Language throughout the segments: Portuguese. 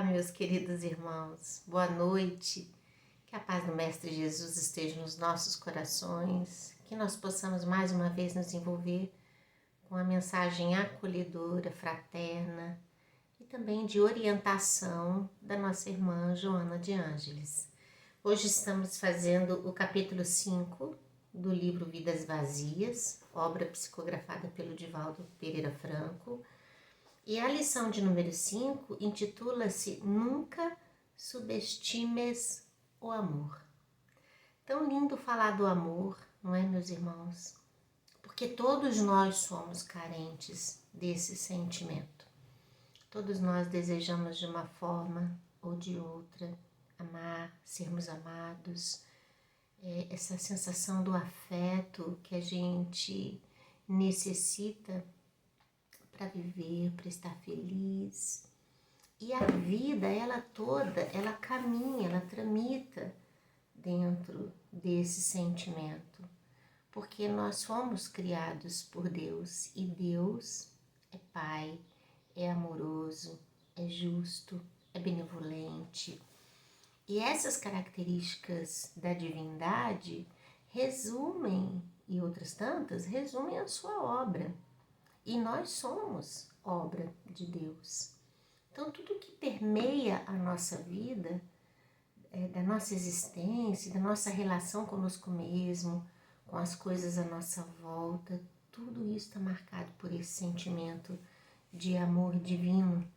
Olá, meus queridos irmãos, boa noite. Que a paz do Mestre Jesus esteja nos nossos corações, que nós possamos mais uma vez nos envolver com a mensagem acolhedora, fraterna e também de orientação da nossa irmã Joana de Ângeles. Hoje estamos fazendo o capítulo 5 do livro Vidas Vazias, obra psicografada pelo Divaldo Pereira Franco. E a lição de número 5 intitula-se Nunca Subestimes o Amor. Tão lindo falar do amor, não é, meus irmãos? Porque todos nós somos carentes desse sentimento. Todos nós desejamos de uma forma ou de outra amar, sermos amados. Essa sensação do afeto que a gente necessita para viver, para estar feliz. E a vida, ela toda, ela caminha, ela tramita dentro desse sentimento. Porque nós fomos criados por Deus e Deus é Pai, é amoroso, é justo, é benevolente. E essas características da divindade resumem, e outras tantas, resumem a sua obra. E nós somos obra de Deus. Então, tudo que permeia a nossa vida, da nossa existência, da nossa relação conosco mesmo, com as coisas à nossa volta, tudo isso está marcado por esse sentimento de amor divino.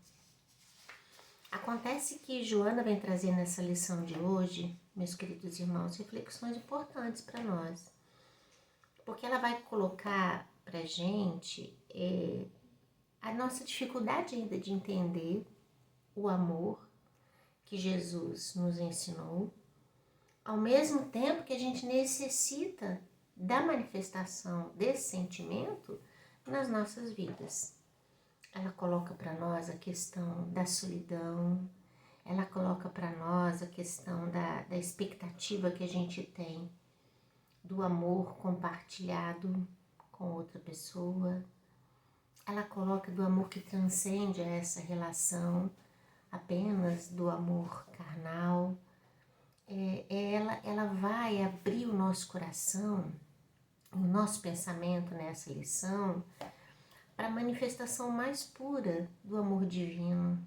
Acontece que Joana vem trazer nessa lição de hoje, meus queridos irmãos, reflexões importantes para nós. Porque ela vai colocar para a gente a nossa dificuldade ainda de entender o amor que Jesus nos ensinou, ao mesmo tempo que a gente necessita da manifestação desse sentimento nas nossas vidas. Ela coloca para nós a questão da solidão, ela coloca para nós a questão da expectativa que a gente tem do amor compartilhado com outra pessoa. Ela coloca do amor que transcende essa relação apenas do amor carnal. Ela vai abrir o nosso coração, o nosso pensamento nessa lição para a manifestação mais pura do amor divino,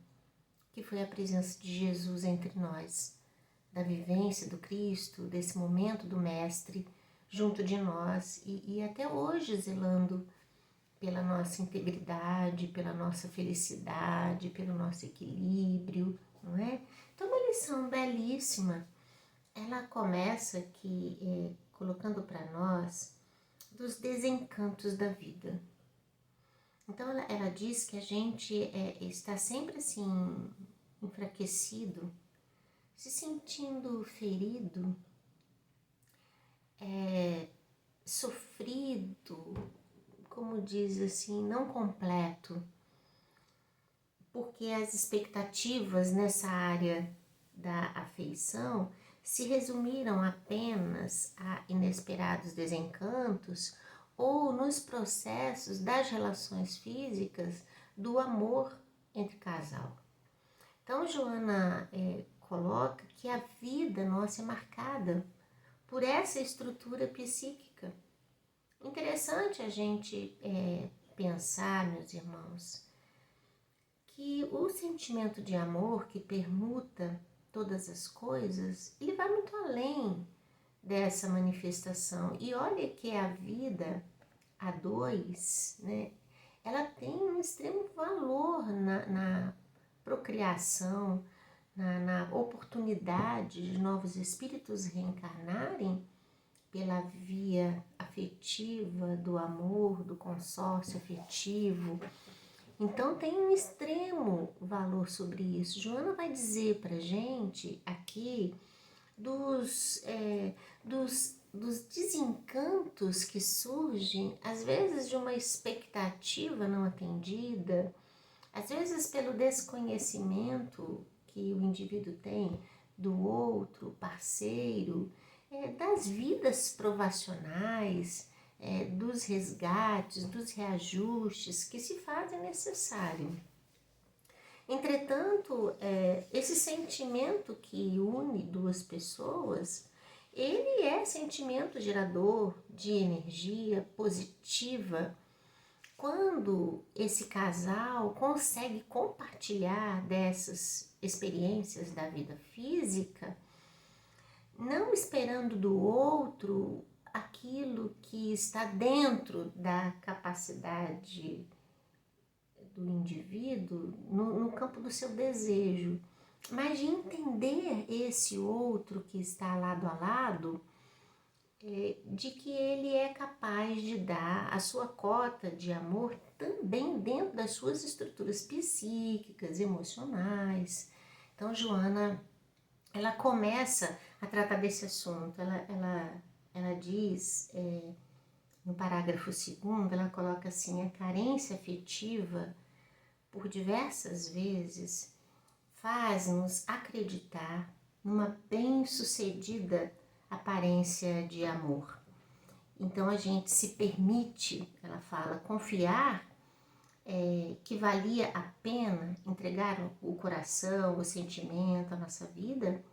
que foi a presença de Jesus entre nós, da vivência do Cristo, desse momento do Mestre junto de nós e até hoje zelando pela nossa integridade, pela nossa felicidade, pelo nosso equilíbrio, não é? Então, uma lição belíssima. Ela começa aqui colocando para nós dos desencantos da vida. Então, ela diz que a gente está sempre assim, enfraquecido, se sentindo ferido, sofrido, como diz assim, não completo, porque as expectativas nessa área da afeição se resumiram apenas a inesperados desencantos ou nos processos das relações físicas do amor entre casal. Então, Joana coloca que a vida nossa é marcada por essa estrutura psíquica. Interessante a gente pensar, meus irmãos, que o sentimento de amor que permuta todas as coisas, ele vai muito além dessa manifestação. E olha que a vida a dois, né, ela tem um extremo valor na procriação, na oportunidade de novos espíritos reencarnarem pela via afetiva, do amor, do consórcio afetivo. Então tem um extremo valor sobre isso. Joana vai dizer pra gente aqui dos desencantos que surgem, às vezes de uma expectativa não atendida, às vezes pelo desconhecimento que o indivíduo tem do outro parceiro, das vidas provacionais, dos resgates, dos reajustes que se fazem necessário. Entretanto, esse sentimento que une duas pessoas, ele é sentimento gerador de energia positiva quando esse casal consegue compartilhar dessas experiências da vida física, não esperando do outro aquilo que está dentro da capacidade do indivíduo no campo do seu desejo, mas de entender esse outro que está lado a lado, de que ele é capaz de dar a sua cota de amor também dentro das suas estruturas psíquicas, emocionais. Então, Joana, ela começa a tratar desse assunto, ela diz, no parágrafo 2º, ela coloca assim: a carência afetiva, por diversas vezes, faz-nos acreditar numa bem-sucedida aparência de amor. Então a gente se permite, ela fala, confiar que valia a pena entregar o coração, o sentimento, a nossa vida,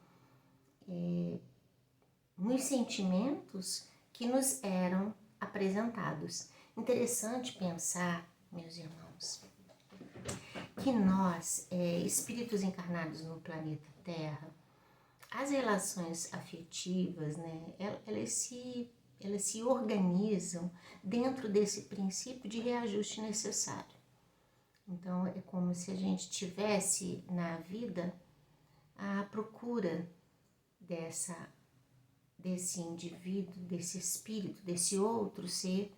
nos sentimentos que nos eram apresentados. Interessante pensar, meus irmãos, que nós, espíritos encarnados no planeta Terra, as relações afetivas, né, elas se organizam dentro desse princípio de reajuste necessário. Então, é como se a gente tivesse na vida a procura desse indivíduo, desse espírito, desse outro ser,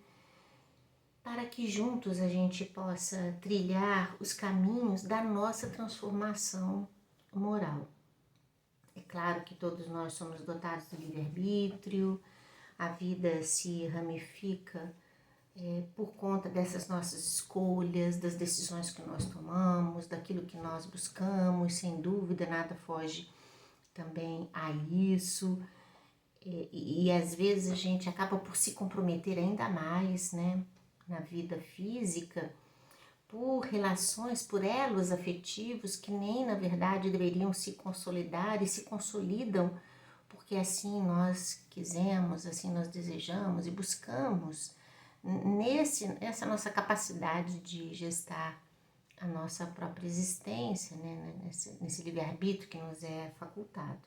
para que juntos a gente possa trilhar os caminhos da nossa transformação moral. É claro que todos nós somos dotados do livre-arbítrio, a vida se ramifica por conta dessas nossas escolhas, das decisões que nós tomamos, daquilo que nós buscamos, sem dúvida, nada foge também a isso. E às vezes a gente acaba por se comprometer ainda mais, né, na vida física, por relações, por elos afetivos que nem na verdade deveriam se consolidar e se consolidam porque assim nós quisemos, assim nós desejamos e buscamos nessa nossa capacidade de gestar a nossa própria existência, né, nesse livre-arbítrio que nos é facultado.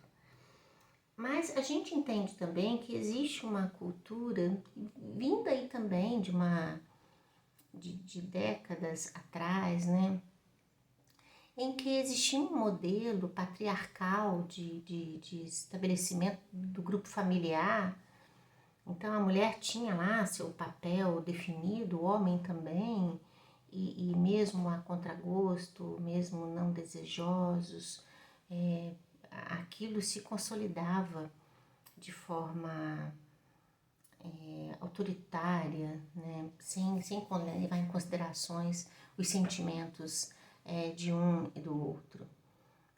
Mas a gente entende também que existe uma cultura vinda aí também de décadas atrás, né, em que existia um modelo patriarcal de estabelecimento do grupo familiar. Então a mulher tinha lá seu papel definido, o homem também, e mesmo a contragosto, mesmo não desejosos, aquilo se consolidava de forma autoritária, né? sem levar em considerações os sentimentos de um e do outro.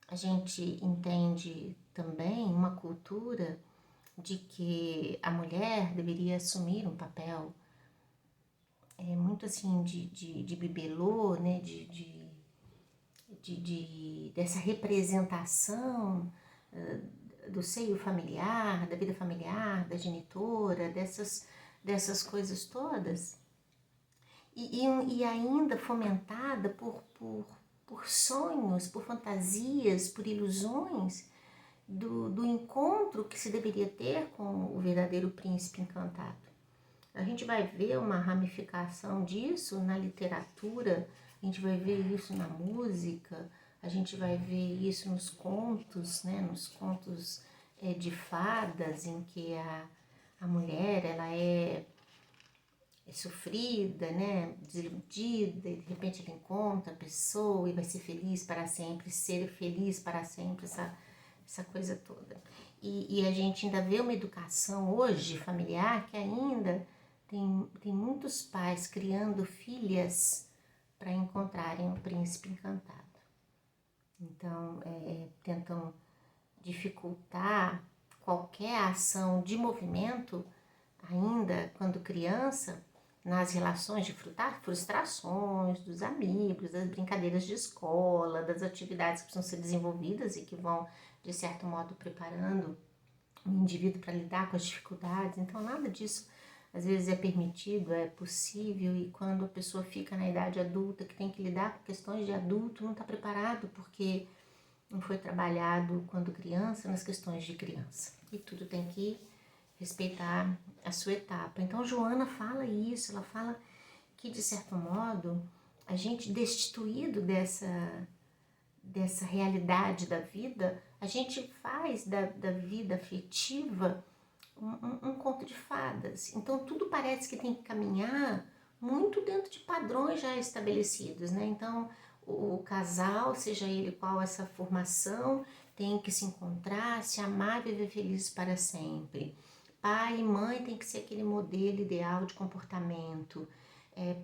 A gente entende também uma cultura de que a mulher deveria assumir um papel muito assim de bibelô, né? Dessa representação do seio familiar, da vida familiar, da genitora, dessas coisas todas, e ainda fomentada por sonhos, por fantasias, por ilusões do encontro que se deveria ter com o verdadeiro príncipe encantado. A gente vai ver uma ramificação disso na literatura, a gente vai ver isso na música, a gente vai ver isso nos contos, né? Nos contos de fadas, em que a mulher ela é sofrida, né? Desiludida, e de repente ela encontra a pessoa e vai ser feliz para sempre, essa coisa toda. E a gente ainda vê uma educação hoje familiar que ainda tem muitos pais criando filhas para encontrarem o príncipe encantado. Então, tentam dificultar qualquer ação de movimento, ainda quando criança, nas relações de frustrações dos amigos, das brincadeiras de escola, das atividades que precisam ser desenvolvidas e que vão, de certo modo, preparando o indivíduo para lidar com as dificuldades. Então, nada disso às vezes é permitido, é possível, e quando a pessoa fica na idade adulta, que tem que lidar com questões de adulto, não está preparado porque não foi trabalhado quando criança nas questões de criança. E tudo tem que respeitar a sua etapa. Então, Joana fala isso, ela fala que, de certo modo, a gente destituído dessa realidade da vida, a gente faz da vida afetiva um conto de fadas. Então, tudo parece que tem que caminhar muito dentro de padrões já estabelecidos, né? Então, o casal, seja ele qual essa formação, tem que se encontrar, se amar e viver felizes para sempre. Pai e mãe tem que ser aquele modelo ideal de comportamento.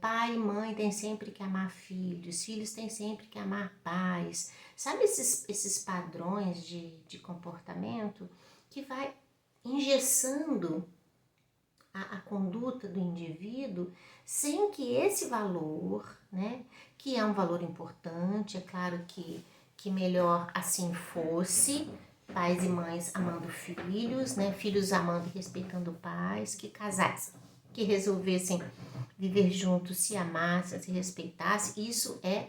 Pai e mãe têm sempre que amar filhos, filhos têm sempre que amar pais. Sabe esses padrões de comportamento que vai engessando a conduta do indivíduo sem que esse valor, né, que é um valor importante, é claro que melhor assim fosse, pais e mães amando filhos, né, filhos amando e respeitando pais, que casais que resolvessem viver juntos, se amassem, se respeitassem, isso é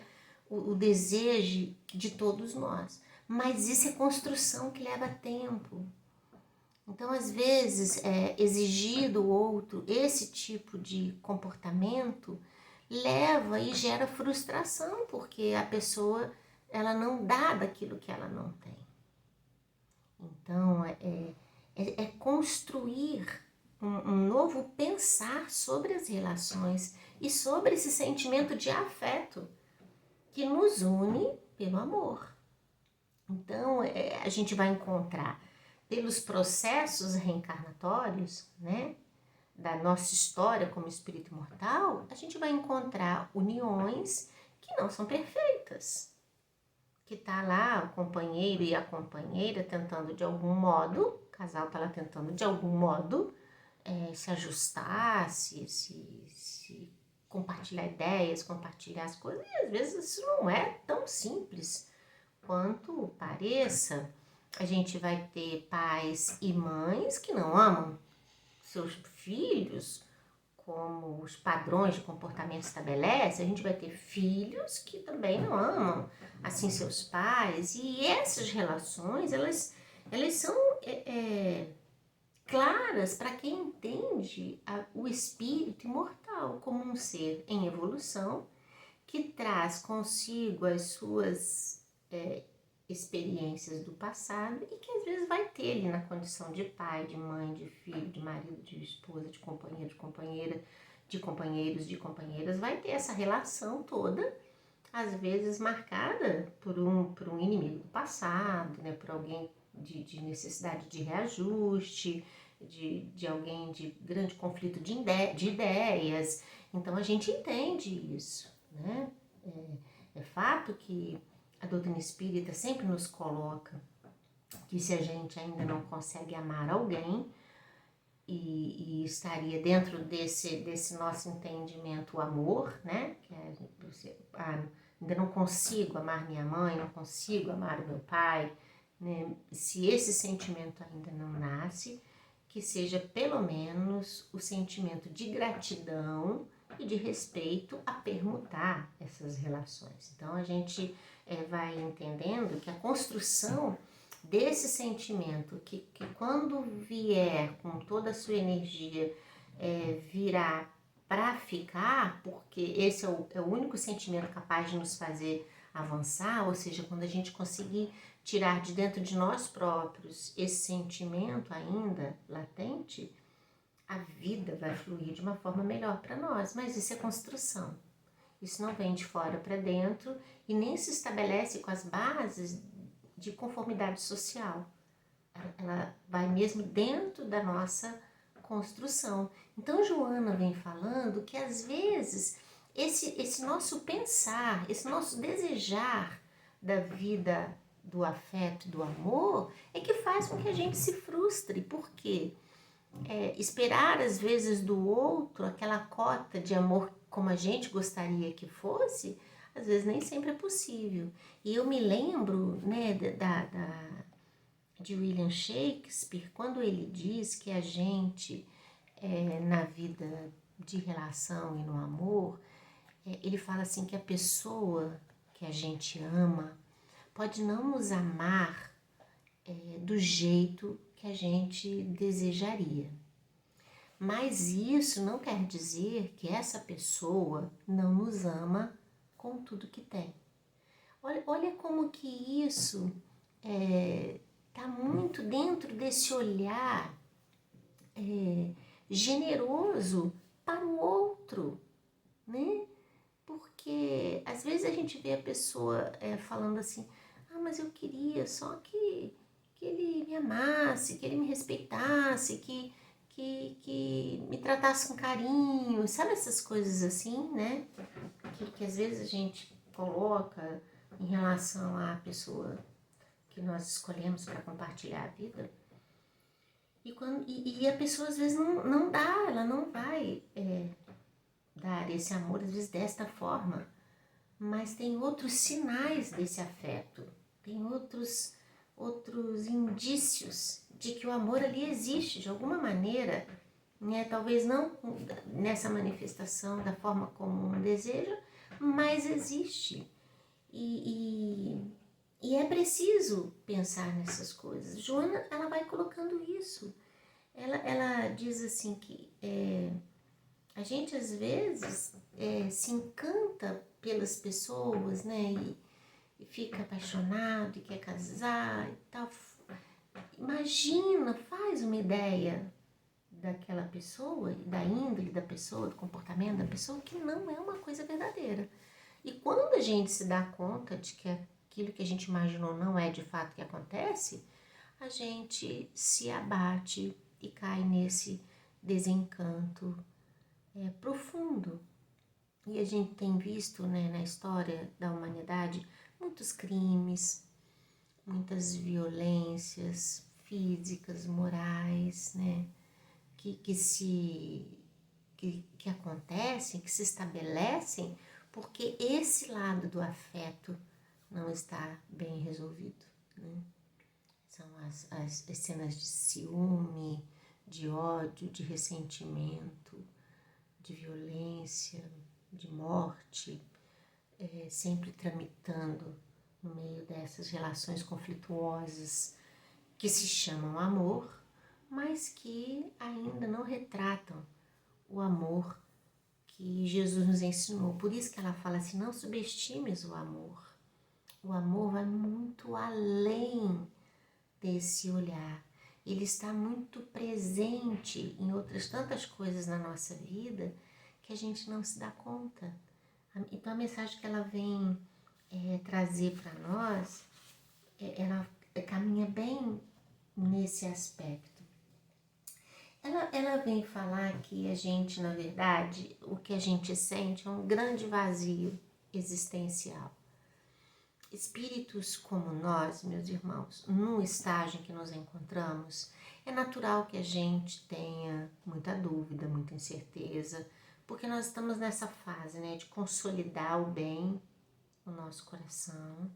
o desejo de todos nós. Mas isso é construção que leva tempo. Então, às vezes, exigir do outro esse tipo de comportamento leva e gera frustração, porque a pessoa ela não dá daquilo que ela não tem. Então, é construir um novo pensar sobre as relações e sobre esse sentimento de afeto que nos une pelo amor. Então, a gente vai encontrar pelos processos reencarnatórios, né, da nossa história como espírito imortal, a gente vai encontrar uniões que não são perfeitas. Que tá lá o companheiro e a companheira tentando de algum modo, o casal tá lá tentando de algum modo se ajustar, se compartilhar ideias, compartilhar as coisas, e às vezes isso não é tão simples quanto pareça. A gente vai ter pais e mães que não amam seus filhos como os padrões de comportamento estabelecem. A gente vai ter filhos que também não amam assim seus pais. E essas relações, elas são claras para quem entende o espírito imortal como um ser em evolução que traz consigo as suas experiências do passado e que às vezes vai ter ali na condição de pai, de mãe, de filho, de marido, de esposa, de companheiro, de companheira, de companheiros, de companheiras, vai ter essa relação toda, às vezes marcada por um inimigo do passado, né, por alguém de necessidade de reajuste, de alguém de grande conflito de ideias. Então a gente entende isso, né? É fato que a doutrina espírita sempre nos coloca que se a gente ainda não consegue amar alguém e estaria dentro desse nosso entendimento o amor, né? Que ainda não consigo amar minha mãe, não consigo amar o meu pai, né? Se esse sentimento ainda não nasce, que seja pelo menos o sentimento de gratidão e de respeito a permutar essas relações. Então a gente vai entendendo que a construção desse sentimento, que quando vier com toda a sua energia, virá para ficar, porque esse é o único sentimento capaz de nos fazer avançar, ou seja, quando a gente conseguir tirar de dentro de nós próprios esse sentimento ainda latente, a vida vai fluir de uma forma melhor para nós. Mas isso é construção. Isso não vem de fora para dentro e nem se estabelece com as bases de conformidade social. Ela vai mesmo dentro da nossa construção. Então, Joana vem falando que às vezes esse nosso pensar, esse nosso desejar da vida do afeto, do amor, é que faz com que a gente se frustre. Por quê? esperar às vezes do outro aquela cota de amor como a gente gostaria que fosse, às vezes nem sempre é possível. E eu me lembro, né, de William Shakespeare, quando ele diz que a gente, na vida de relação e no amor, ele fala assim que a pessoa que a gente ama pode não nos amar do jeito que a gente desejaria. Mas isso não quer dizer que essa pessoa não nos ama com tudo que tem. Olha como que isso está muito dentro desse olhar generoso para o outro, né? Porque às vezes a gente vê a pessoa falando assim, mas eu queria só que ele me amasse, que ele me respeitasse, que me tratasse com carinho, sabe essas coisas assim, né? Que às vezes a gente coloca em relação à pessoa que nós escolhemos para compartilhar a vida. E a pessoa às vezes não dá, ela não vai dar esse amor, às vezes desta forma. Mas tem outros sinais desse afeto, tem outros indícios de que o amor ali existe de alguma maneira, né? Talvez não nessa manifestação da forma como um deseja, mas existe. E é preciso pensar nessas coisas. Joana, ela vai colocando isso. Ela diz assim que a gente às vezes se encanta pelas pessoas, né? E fica apaixonado e quer casar e tal. Imagina, faz uma ideia daquela pessoa, da índole da pessoa, do comportamento da pessoa, que não é uma coisa verdadeira. E quando a gente se dá conta de que aquilo que a gente imaginou não é de fato que acontece, a gente se abate e cai nesse desencanto profundo. E a gente tem visto, né, na história da humanidade muitos crimes, muitas violências físicas, morais, né, que acontecem, que se estabelecem porque esse lado do afeto não está bem resolvido, né? São as cenas de ciúme, de ódio, de ressentimento, de violência, de morte, sempre tramitando no meio dessas relações conflituosas que se chamam amor, mas que ainda não retratam o amor que Jesus nos ensinou. Por isso que ela fala assim, não subestimes o amor. O amor vai muito além desse olhar. Ele está muito presente em outras tantas coisas na nossa vida que a gente não se dá conta. Então a mensagem que ela vem trazer para nós, ela caminha bem nesse aspecto. Ela vem falar que a gente, na verdade, o que a gente sente é um grande vazio existencial. Espíritos como nós, meus irmãos, num estágio em que nos encontramos, é natural que a gente tenha muita dúvida, muita incerteza, porque nós estamos nessa fase, né, de consolidar o bem no nosso coração,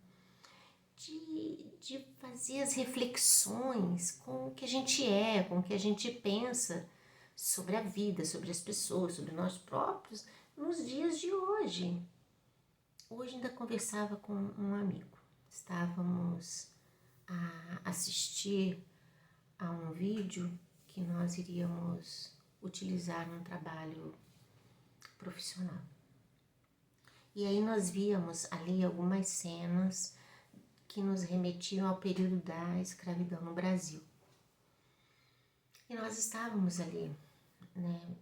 de fazer as reflexões com o que a gente com o que a gente pensa sobre a vida, sobre as pessoas, sobre nós próprios, nos dias de hoje. Hoje ainda conversava com um amigo. Estávamos a assistir a um vídeo que nós iríamos utilizar num trabalho profissional. E aí nós víamos ali algumas cenas que nos remetiam ao período da escravidão no Brasil. E nós estávamos ali, né,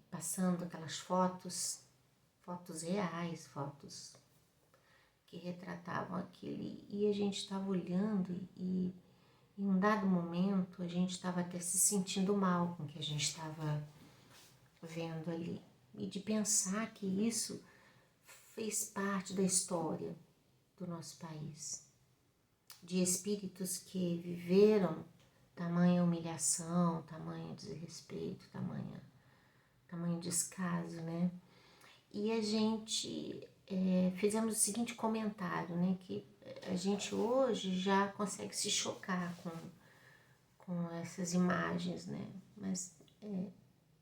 passando aquelas fotos reais, fotos que retratavam aquilo, e a gente estava olhando e em um dado momento a gente estava até se sentindo mal com o que a gente estava vendo ali, e de pensar que isso fez parte da história do nosso país, de espíritos que viveram tamanha humilhação, tamanho desrespeito, tamanho descaso, né? E a gente fizemos o seguinte comentário, né? Que a gente hoje já consegue se chocar com essas imagens, né? Mas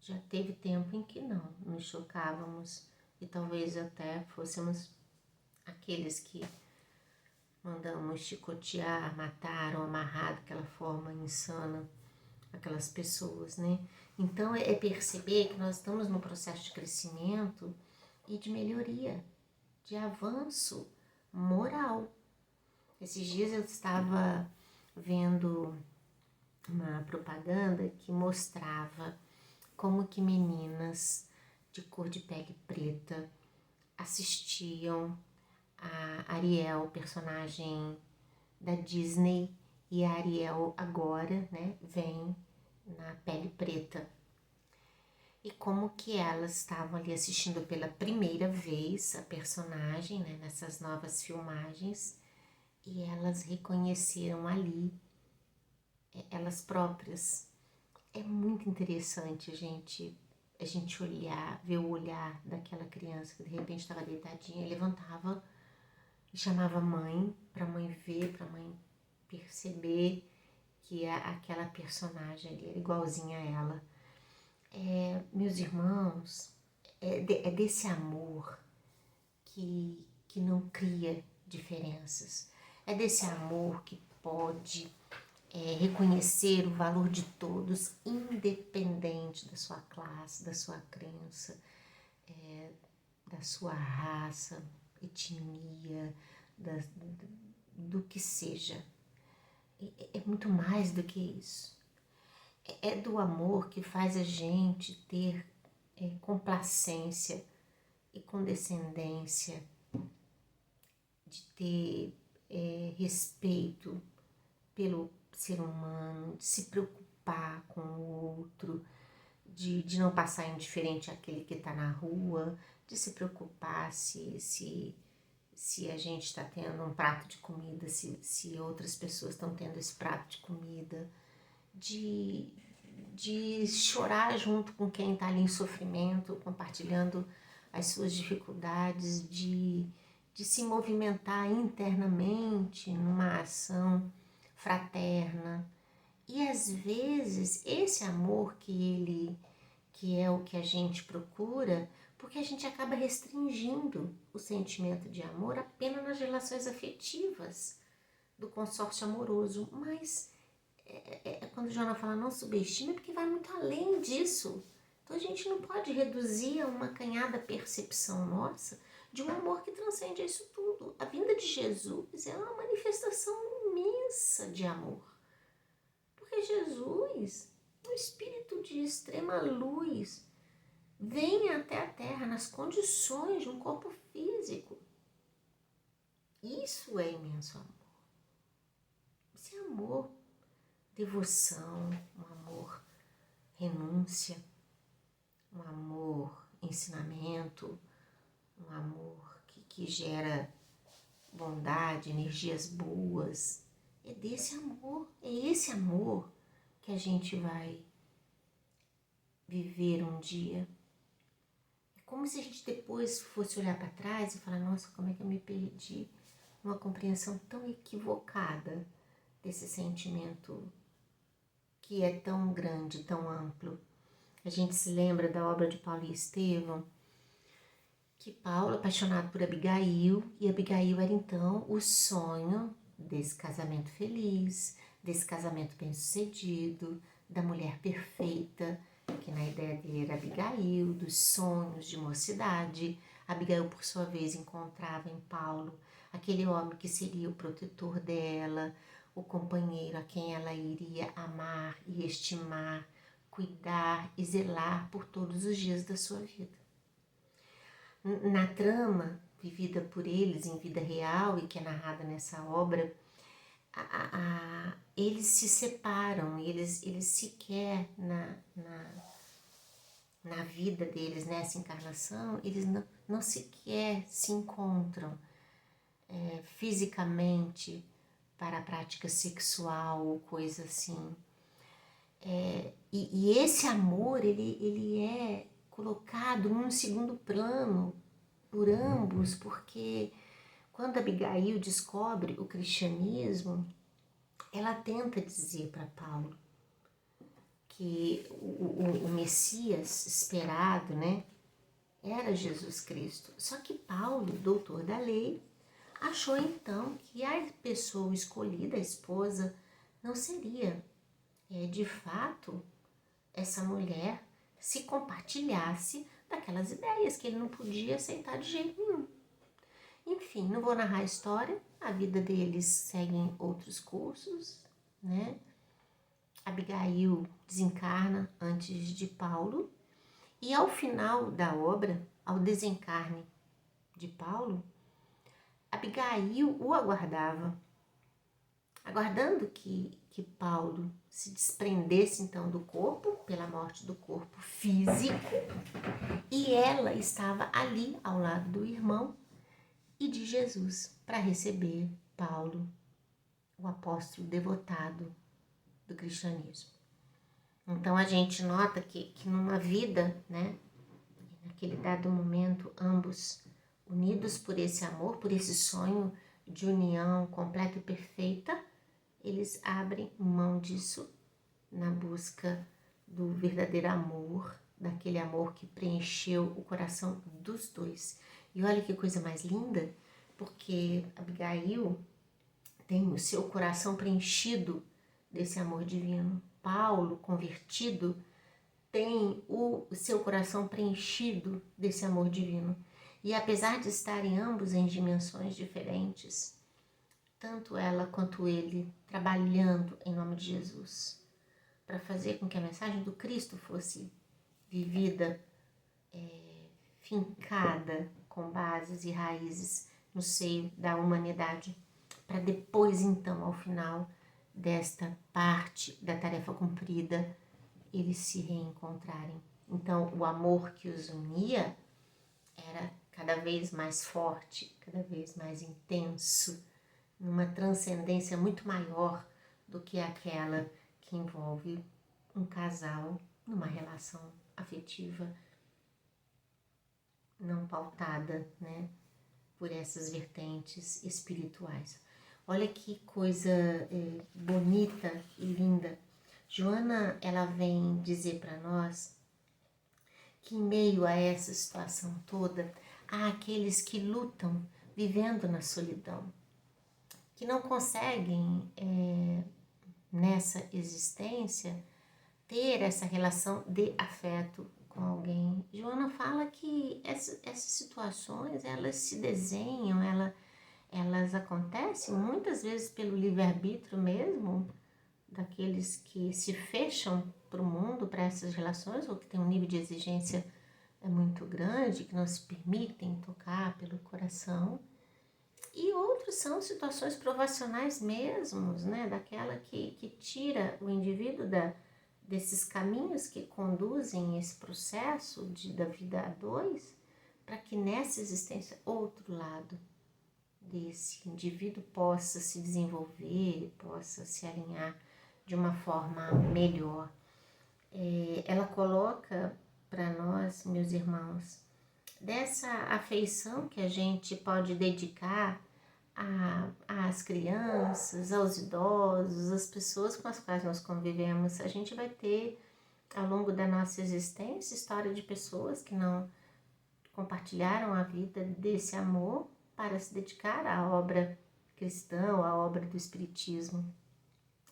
já teve tempo em que não nos chocávamos e talvez até fôssemos aqueles que mandamos chicotear, matar ou amarrar daquela forma insana aquelas pessoas, né? Então é perceber que nós estamos num processo de crescimento e de melhoria, de avanço moral. Esses dias eu estava vendo uma propaganda que mostrava como que meninas de cor de pele preta assistiam a Ariel, personagem da Disney, e a Ariel agora, né, vem na pele preta. E como que elas estavam ali assistindo pela primeira vez a personagem, né, nessas novas filmagens, e elas reconheceram ali elas próprias. É muito interessante a gente olhar, ver o olhar daquela criança que de repente estava deitadinha e levantava e chamava a mãe, para a mãe ver, para a mãe perceber que aquela personagem ali era igualzinha a ela. Meus irmãos, é desse amor que não cria diferenças. É desse amor que pode reconhecer o valor de todos, independente da sua classe, da sua crença, da sua raça, etnia, do que seja. É muito mais do que isso. É do amor que faz a gente ter complacência e condescendência, de ter respeito pelo ser humano, de se preocupar com o outro, de não passar indiferente àquele que está na rua, de se preocupar se a gente está tendo um prato de comida, se outras pessoas estão tendo esse prato de comida, de chorar junto com quem está ali em sofrimento, compartilhando as suas dificuldades, de se movimentar internamente numa ação fraterna. E às vezes esse amor que é o que a gente procura, porque a gente acaba restringindo o sentimento de amor apenas nas relações afetivas do consórcio amoroso. Mas quando o Joana fala não subestima, é porque vai muito além disso. Então a gente não pode reduzir a uma acanhada percepção nossa de um amor que transcende isso tudo. A vinda de Jesus é uma manifestação imensa de amor. Porque Jesus, um espírito de extrema luz, vem até a Terra nas condições de um corpo físico. Isso é imenso amor. Isso é amor, devoção, um amor renúncia, um amor ensinamento, um amor que gera bondade, energias boas. É desse amor, é esse amor que a gente vai viver um dia. É como se a gente depois fosse olhar para trás e falar, nossa, como é que eu me perdi numa compreensão tão equivocada desse sentimento que é tão grande, tão amplo. A gente se lembra da obra de Paulo e Estevão, que Paulo, apaixonado por Abigail, e Abigail era então o sonho desse casamento feliz, desse casamento bem-sucedido, da mulher perfeita, que na ideia dele era Abigail, dos sonhos de mocidade. Abigail, por sua vez, encontrava em Paulo aquele homem que seria o protetor dela, o companheiro a quem ela iria amar e estimar, cuidar e zelar por todos os dias da sua vida. Na trama vivida por eles em vida real e que é narrada nessa obra, eles se separam, eles sequer na vida deles, nessa encarnação, eles não sequer se encontram fisicamente para a prática sexual ou coisa assim. E esse amor, ele é colocado num segundo plano por ambos, porque quando Abigail descobre o cristianismo, ela tenta dizer para Paulo que o Messias esperado, né, era Jesus Cristo. Só que Paulo, doutor da lei, achou então que a pessoa escolhida, a esposa, não seria de fato essa mulher se compartilhasse daquelas ideias que ele não podia aceitar de jeito nenhum. Enfim, não vou narrar a história, a vida deles segue em outros cursos, né? Abigail desencarna antes de Paulo e ao final da obra, ao desencarne de Paulo, Abigail o aguardava, aguardando que Paulo se desprendesse então do corpo, pela morte do corpo físico, e ela estava ali ao lado do irmão e de Jesus para receber Paulo, o apóstolo devotado do cristianismo. Então a gente nota que numa vida, né, naquele dado momento, ambos unidos por esse amor, por esse sonho de união completa e perfeita, eles abrem mão disso na busca do verdadeiro amor, daquele amor que preencheu o coração dos dois. E olha que coisa mais linda, porque Abigail tem o seu coração preenchido desse amor divino. Paulo, convertido, tem o seu coração preenchido desse amor divino. E apesar de estarem ambos em dimensões diferentes, tanto ela quanto ele trabalhando em nome de Jesus para fazer com que a mensagem do Cristo fosse vivida, fincada com bases e raízes no seio da humanidade, para depois então, ao final desta parte da tarefa cumprida, eles se reencontrarem. Então, o amor que os unia era cada vez mais forte, cada vez mais intenso, numa transcendência muito maior do que aquela que envolve um casal numa relação afetiva não pautada, né, por essas vertentes espirituais. Olha que coisa bonita e linda. Joana, ela vem dizer para nós que em meio a essa situação toda, há aqueles que lutam vivendo na solidão, que não conseguem nessa existência ter essa relação de afeto com alguém. Joana fala que essas situações, elas se desenham, elas acontecem muitas vezes pelo livre-arbítrio mesmo, daqueles que se fecham para o mundo, para essas relações, ou que tem um nível de exigência muito grande, que não se permitem tocar pelo coração. E outros são situações provacionais mesmos, né? Daquela que tira o indivíduo desses caminhos que conduzem esse processo da vida a dois, para que nessa existência outro lado desse indivíduo possa se desenvolver, possa se alinhar de uma forma melhor. Ela coloca para nós, meus irmãos, dessa afeição que a gente pode dedicar às crianças, aos idosos, às pessoas com as quais nós convivemos. A gente vai ter, ao longo da nossa existência, história de pessoas que não compartilharam a vida desse amor para se dedicar à obra cristã, à obra do Espiritismo.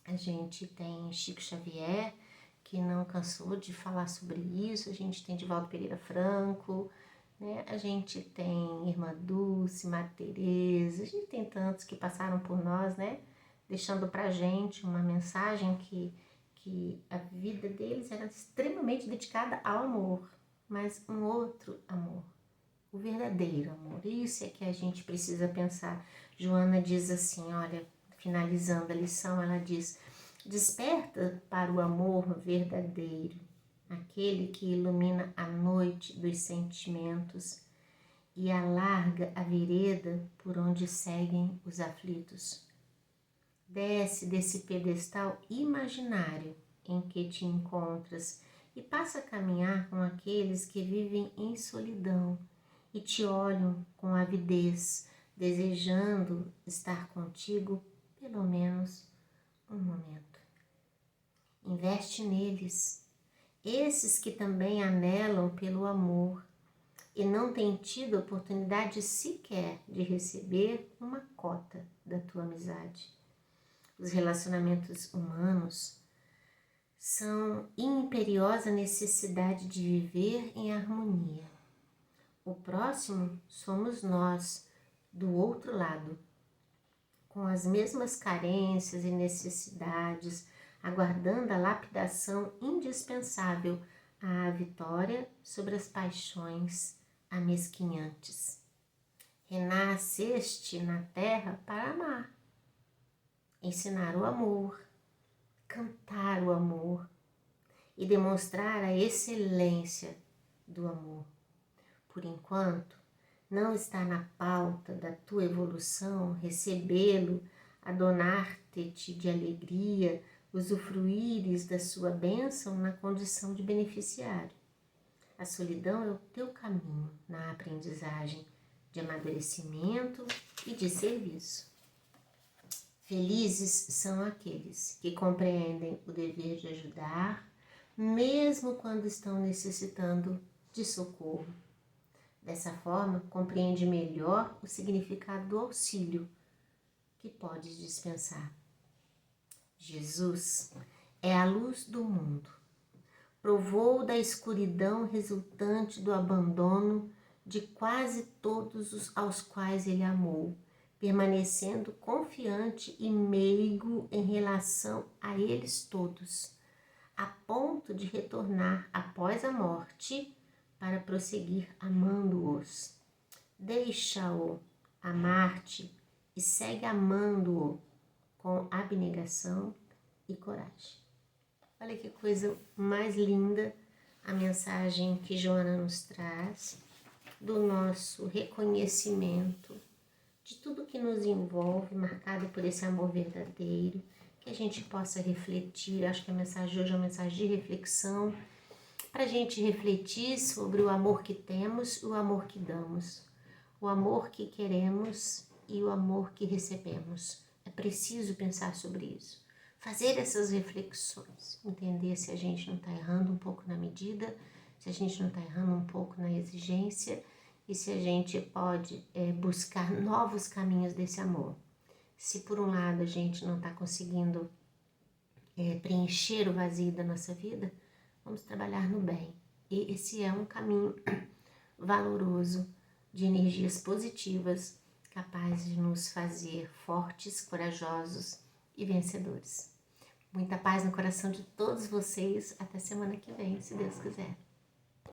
A gente tem Chico Xavier, que não cansou de falar sobre isso. A gente tem Divaldo Pereira Franco, né? A gente tem Irmã Dulce, Maria Teresa, a gente tem tantos que passaram por nós, né? Deixando pra gente uma mensagem que a vida deles era extremamente dedicada ao amor, mas um outro amor, o verdadeiro amor. Isso é que a gente precisa pensar. Joana diz assim, olha, finalizando a lição, ela diz: desperta para o amor verdadeiro, aquele que ilumina a noite dos sentimentos e alarga a vereda por onde seguem os aflitos. Desce desse pedestal imaginário em que te encontras e passa a caminhar com aqueles que vivem em solidão e te olham com avidez, desejando estar contigo pelo menos um momento. Investe neles, esses que também anelam pelo amor e não têm tido oportunidade sequer de receber uma cota da tua amizade. Os relacionamentos humanos são imperiosa necessidade de viver em harmonia. O próximo somos nós, do outro lado, com as mesmas carências e necessidades, aguardando a lapidação indispensável à vitória sobre as paixões amesquinhantes. Renasceste na terra para amar, ensinar o amor, cantar o amor e demonstrar a excelência do amor. Por enquanto, não está na pauta da tua evolução recebê-lo, adonar-te de alegria, usufruires da sua bênção na condição de beneficiário. A solidão é o teu caminho na aprendizagem de amadurecimento e de serviço. Felizes são aqueles que compreendem o dever de ajudar, mesmo quando estão necessitando de socorro. Dessa forma, compreende melhor o significado do auxílio que podes dispensar. Jesus é a luz do mundo. Provou da escuridão resultante do abandono de quase todos os aos quais ele amou, permanecendo confiante e meigo em relação a eles todos, a ponto de retornar após a morte para prosseguir amando-os. Deixa-o amar-te e segue amando-o com abnegação e coragem. Olha que coisa mais linda a mensagem que Joana nos traz do nosso reconhecimento de tudo que nos envolve, marcado por esse amor verdadeiro, que a gente possa refletir. Acho que a mensagem de hoje é uma mensagem de reflexão, para a gente refletir sobre o amor que temos e o amor que damos, o amor que queremos e o amor que recebemos. É preciso pensar sobre isso, fazer essas reflexões, entender se a gente não está errando um pouco na medida, se a gente não está errando um pouco na exigência e se a gente pode buscar novos caminhos desse amor. Se por um lado a gente não está conseguindo preencher o vazio da nossa vida, vamos trabalhar no bem. E esse é um caminho valoroso de energias positivas, capaz de nos fazer fortes, corajosos e vencedores. Muita paz no coração de todos vocês. Até semana que vem, se Deus quiser.